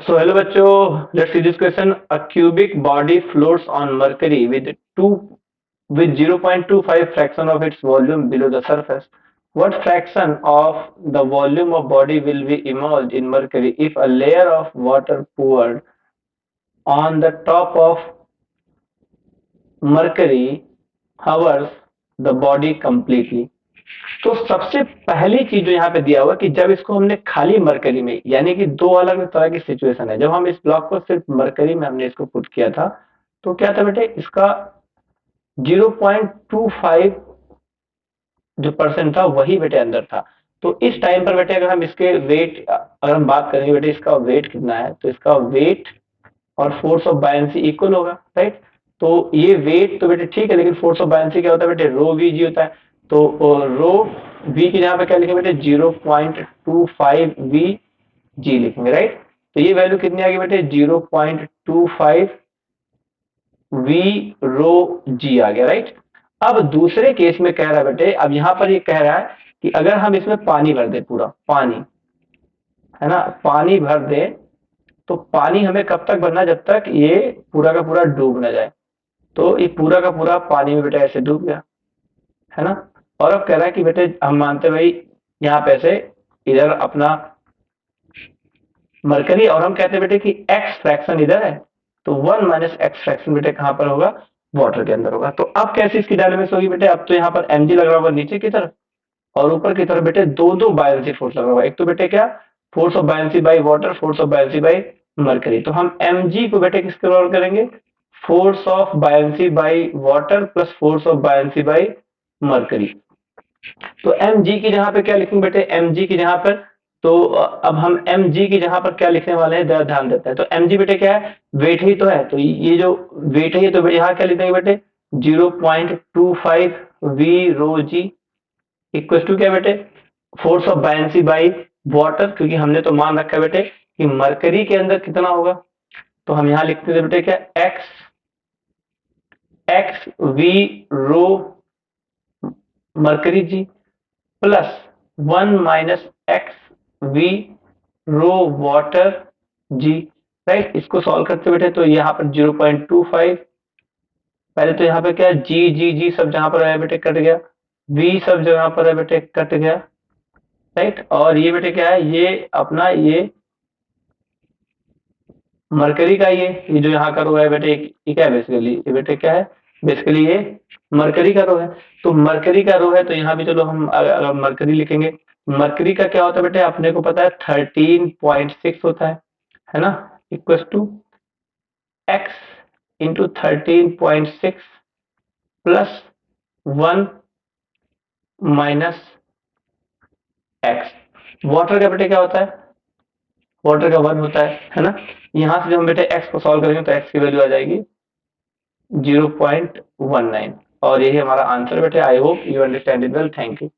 So hello बच्चों, let's see this question. A cubic body floats on mercury with 0.25 fraction of its volume below the surface. What fraction of the volume of body will be immersed in mercury if a layer of water poured on the top of mercury hovers the body completely? तो सबसे पहली चीज जो यहाँ पे दिया हुआ कि जब इसको हमने खाली मरकरी में, यानी कि दो अलग तरह की सिचुएशन है। जब हम इस ब्लॉक को सिर्फ मरकरी में हमने इसको पुट किया था तो क्या था बेटे, इसका 0.25 जो परसेंट था वही बेटे अंदर था। तो इस टाइम पर बेटे अगर हम इसके वेट, अगर हम बात करेंगे बेटे इसका वेट कितना है, तो इसका वेट और फोर्स ऑफ बायंसी इक्वल होगा, राइट। तो ये वेट तो बेटे ठीक है, लेकिन फोर्स ऑफ बायंसी क्या होता है बेटे, रो वी जी होता है। तो रो वी की जगह पे क्या लिखेंगे बेटे, 0.25 वी जी लिखेंगे, राइट। तो ये वैल्यू कितनी आ गई बेटे, 0.25 वी रो जी आ गया, राइट। अब दूसरे केस में कह रहा है बेटे, अब यहां पर ये कह रहा है कि अगर हम इसमें पानी भर दे, पूरा पानी है ना, पानी भर दे, तो पानी हमें कब तक भरना है, जब तक ये पूरा का पूरा डूब ना जाए। तो ये पूरा का पूरा पानी में बेटे ऐसे डूब गया, है ना। और अब कह रहा है कि बेटे हम मानते भाई यहाँ पे ऐसे इधर अपना मरकरी, और हम कहते हैं बेटे कि एक्स फ्रैक्शन इधर है, तो 1 - एक्स फ्रैक्शन बेटे कहाँ पर होगा, वाटर के अंदर होगा। तो अब कैसे इसकी डायनेमिक्स होगी बेटे, अब तो यहाँ पर एम जी लग रहा होगा नीचे की तरफ, और ऊपर की तरफ बेटे दो दो बायंसी फोर्स लगा हुआ है। एक तो बेटे क्या, force of buoyancy by water, force of buoyancy by mercury. तो हम mg को बेटे किसके बराबर करेंगे, force of buoyancy by water plus force of buoyancy by mercury. तो mg की जगह पे क्या लिखेंगे बेटे, mg की जगह पर, तो अब हम mg की जगह पर क्या लिखने वाले हैं, जरा ध्यान देते हैं। तो mg बेटे क्या है, वेट ही तो है। तो ये जो वेट है, तो यहाँ क्या लिख देंगे बेटे, 0.25 V rho g equal to क्या बेटे, force of buoyancy by water, क्योंकि हमने तो मान रखा है बेटे कि मरकरी के अंदर कितना होगा। तो हम यहां लिखते थे बेटे क्या, x x V rho mercury g plus 1 - x V rho water g, right. इसको सॉल्व करते बेटे तो यहाँ पर 0.25, पहले तो यहाँ पे क्या, जी जी जी सब जहां पर है बेटे कट गया, वी सब जगह पर है बेटे कट गया, राइट। और ये बेटे क्या है, ये अपना ये मरकरी का ये जो यहाँ का रो है बेटे, ये क्या है बेसिकली, ये बेटे क्या है, बेसिकली ये मरकरी का रो है। तो मरकरी का रो है, तो यहाँ भी चलो हम अगर मरकरी लिखेंगे, मरकरी का क्या होता है बेटे, अपने को पता है 13.6 होता है ना, equal to x into 13.6 plus 1 - x. Water का बेटे क्या होता है, वाटर का 1 होता है ना। यहाँ से जब हम बेटे एक्स को सॉल्व करेंगे तो एक्स की वैल्यू आ जाएगी 0.19, और यही हमारा आंसर बेटे। I hope you understand it well, thank you.